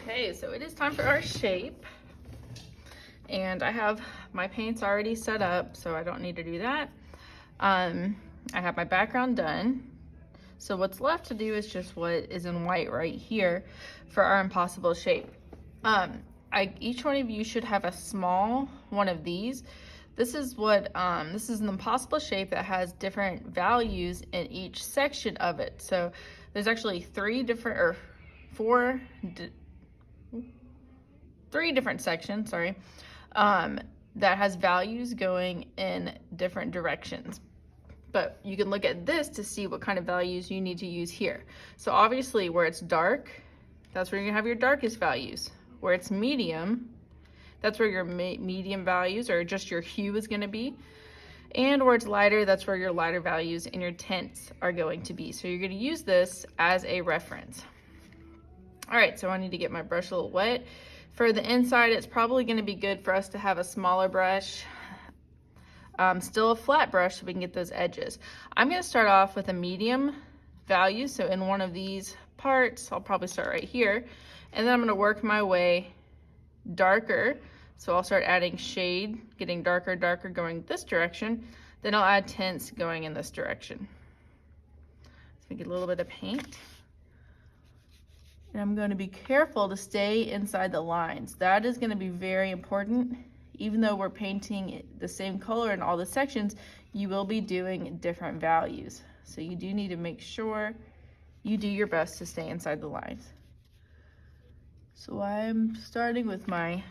Okay, so it is time for our shape. And I have my paints already set up, so I don't need to do that. I have my background done. So what's left to do is just what is in white right here for our impossible shape. Each one of you should have a small one of these. This is an impossible shape that has different values in each section of it. So there's actually three different sections, that has values going in different directions. But you can look at this to see what kind of values you need to use here. So obviously where it's dark, that's where you're gonna have your darkest values. Where it's medium, that's where your medium values or just your hue is gonna be. And where it's lighter, that's where your lighter values and your tints are going to be. So you're gonna use this as a reference. All right, so I need to get my brush a little wet. For the inside, it's probably gonna be good for us to have a smaller brush. Still a flat brush so we can get those edges. I'm gonna start off with a medium value. So in one of these parts, I'll probably start right here. And then I'm gonna work my way darker. So I'll start adding shade, getting darker, going this direction. Then I'll add tints going in this direction. So get a little bit of paint. And I'm going to be careful to stay inside the lines. That is going to be very important. Even though we're painting the same color in all the sections, you will be doing different values. So you do need to make sure you do your best to stay inside the lines. So I'm starting with my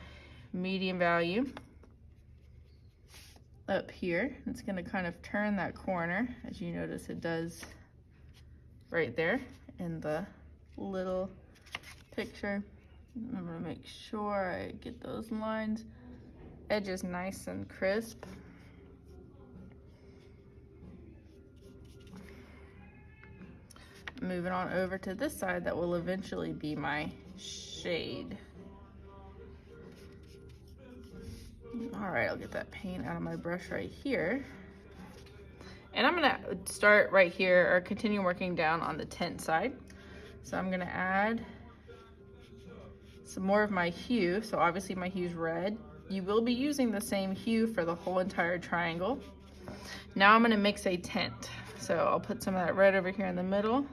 medium value up here. It's going to kind of turn that corner. As you notice, it does right there in the little picture. I'm gonna make sure I get those lines, edges nice and crisp. Moving on over to this side, that will eventually be my shade. All right, I'll get that paint out of my brush right here. And I'm gonna start right here or continue working down on the tint side. So I'm gonna add some more of my hue. So obviously my hue's red. You will be using the same hue for the whole entire triangle. Now I'm gonna mix a tint. So I'll put some of that red over here in the middle,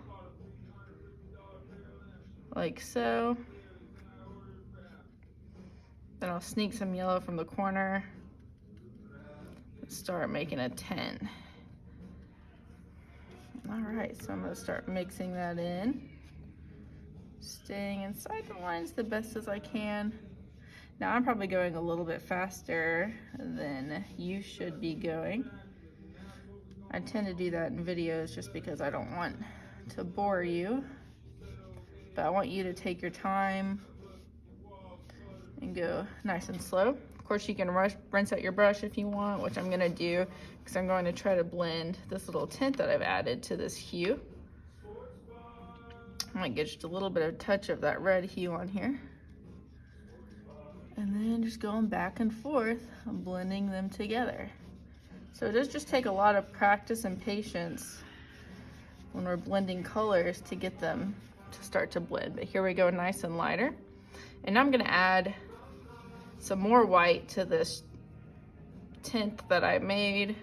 like so. Then I'll sneak some yellow from the corner and start making a tint. All right, so I'm gonna start mixing that in. Staying inside the lines the best as I can. Now I'm probably going a little bit faster than you should be going. I tend to do that in videos just because I don't want to bore you. But I want you to take your time and go nice and slow. Of course you can rinse out your brush if you want, which I'm gonna do because I'm going to try to blend this little tint that I've added to this hue. I might get just a little bit of touch of that red hue on here. And then just going back and forth, I'm blending them together. So it does just take a lot of practice and patience when we're blending colors to get them to start to blend. But here we go, nice and lighter. And now I'm gonna add some more white to this tint that I made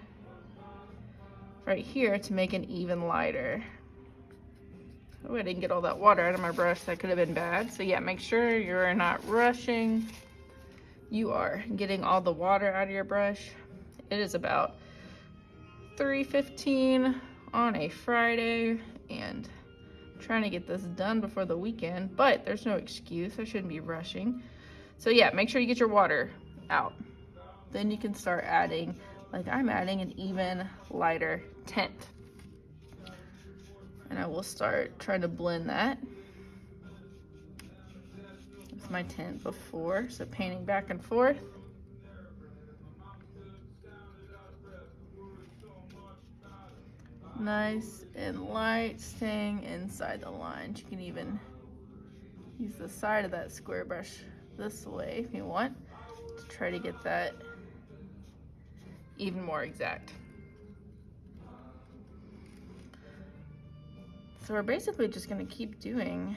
right here to make it even lighter. Oh, I didn't get all that water out of my brush. That could have been bad. So yeah, make sure you're not rushing. You are getting all the water out of your brush. It is about 3:15 on a Friday and I'm trying to get this done before the weekend, but there's no excuse. I shouldn't be rushing. So yeah, make sure you get your water out. Then you can start adding, like I'm adding, an even lighter tint. And I will start trying to blend that with my tint before. So painting back and forth. Nice and light, staying inside the lines. You can even use the side of that square brush this way if you want to try to get that even more exact. So we're basically just gonna keep doing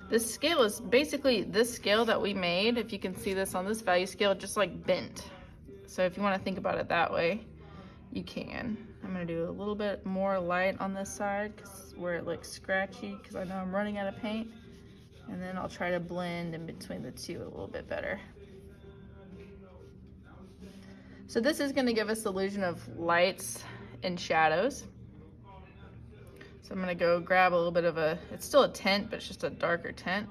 This scale is basically this scale that we made. If you can see this on this value scale, just like bent. So if you want to think about it that way, you can. I'm going to do a little bit more light on this side where it looks scratchy, because I know I'm running out of paint. And then I'll try to blend in between the two a little bit better. So this is going to give us the illusion of lights and shadows. So I'm going to go grab a little bit of it's still a tint, but it's just a darker tint.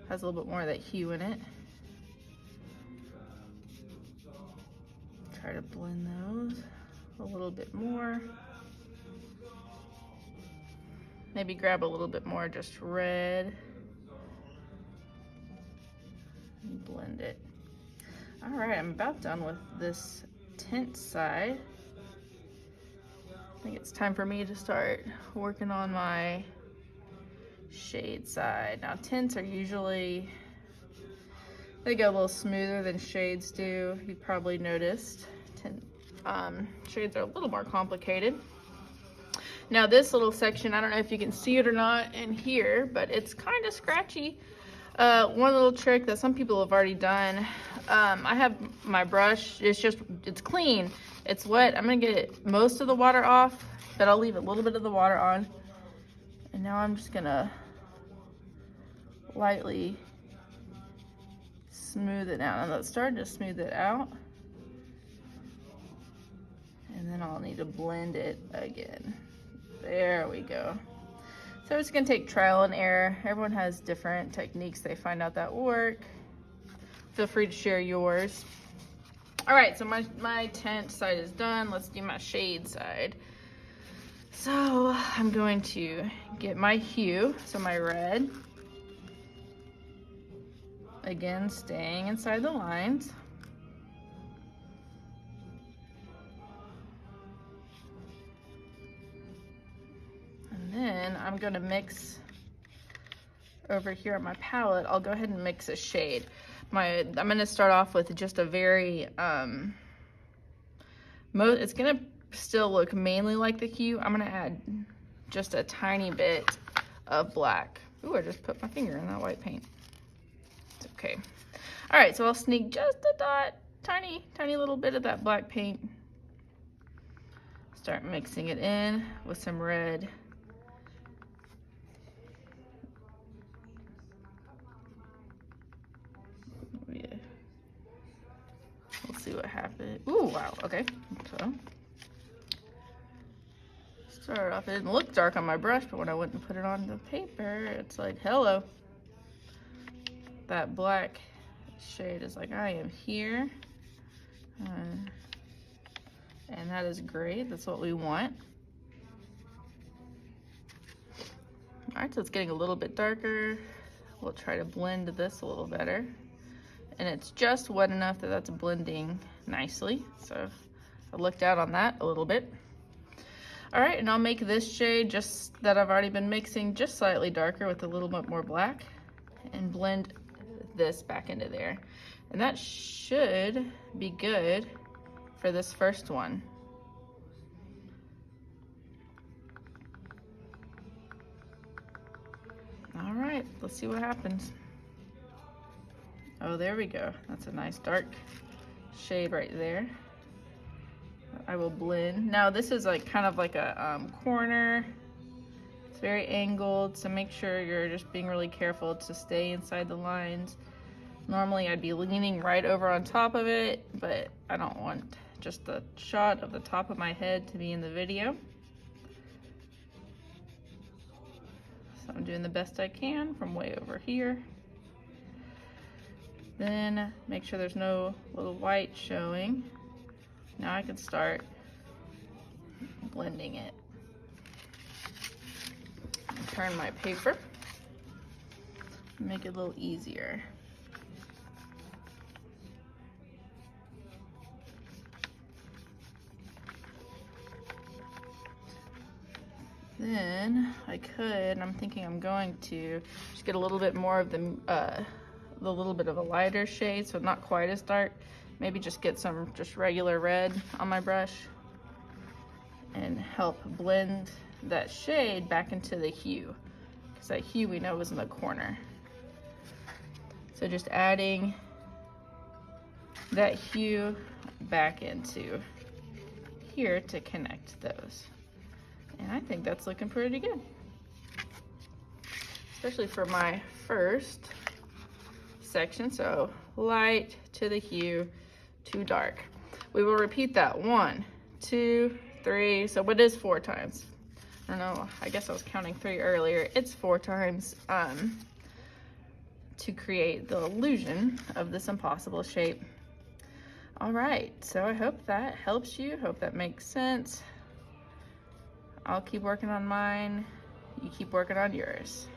Has a little bit more of that hue in it. Try to blend those a little bit more. Maybe grab a little bit more just red. And blend it. All right, I'm about done with this tint side. I think it's time for me to start working on my shade side. Now tints are usually, they go a little smoother than shades do. You probably noticed. Shades are a little more complicated. Now this little section, I don't know if you can see it or not in here, but it's kind of scratchy. One little trick that some people have already done, I have my brush, it's clean, it's wet. I'm gonna get most of the water off, but I'll leave a little bit of the water on. And now I'm just gonna lightly smooth it out. And it's starting to smooth it out. And then I'll need to blend it again. There we go. So it's gonna take trial and error. Everyone has different techniques they find out that work. Feel free to share yours. All right, so my tint side is done. Let's do my shade side. So I'm going to get my hue, so my red. Again, staying inside the lines. And then I'm gonna mix over here on my palette. I'll go ahead and mix a shade. I'm gonna start off with just a very, it's gonna still look mainly like the hue. I'm gonna add just a tiny bit of black. Ooh, I just put my finger in that white paint. It's okay. All right, so I'll sneak just a dot, tiny little bit of that black paint. Start mixing it in with some red. We'll see what happens. Ooh, wow, okay. So, start off, it didn't look dark on my brush, but when I went and put it on the paper, it's like, hello. That black shade is like, I am here. And that is great, that's what we want. All right, so it's getting a little bit darker. We'll try to blend this a little better. And it's just wet enough that that's blending nicely. So I looked out on that a little bit. All right, and I'll make this shade just that I've already been mixing just slightly darker with a little bit more black and blend this back into there. And that should be good for this first one. All right, let's see what happens. Oh, there we go. That's a nice dark shade right there. I will blend. Now this is like kind of like a corner. It's very angled, so make sure you're just being really careful to stay inside the lines. Normally I'd be leaning right over on top of it, but I don't want just the shot of the top of my head to be in the video. So I'm doing the best I can from way over here. Then make sure there's no little white showing. Now I can start blending it. Turn my paper, make it a little easier. Then I could, I'm thinking I'm going to just get a little bit more of the little bit of a lighter shade, so not quite as dark. Maybe just get some just regular red on my brush and help blend that shade back into the hue, because that hue we know is in the corner. So just adding that hue back into here to connect those. And I think that's looking pretty good, especially for my first section. So light to the hue to dark. We will repeat that 1, 2, 3. So what is 4 times? I don't know, I guess I was counting 3 earlier. It's 4 times to create the illusion of this impossible shape. All right, so I hope that helps you. Hope that makes sense. I'll keep working on mine. You keep working on yours.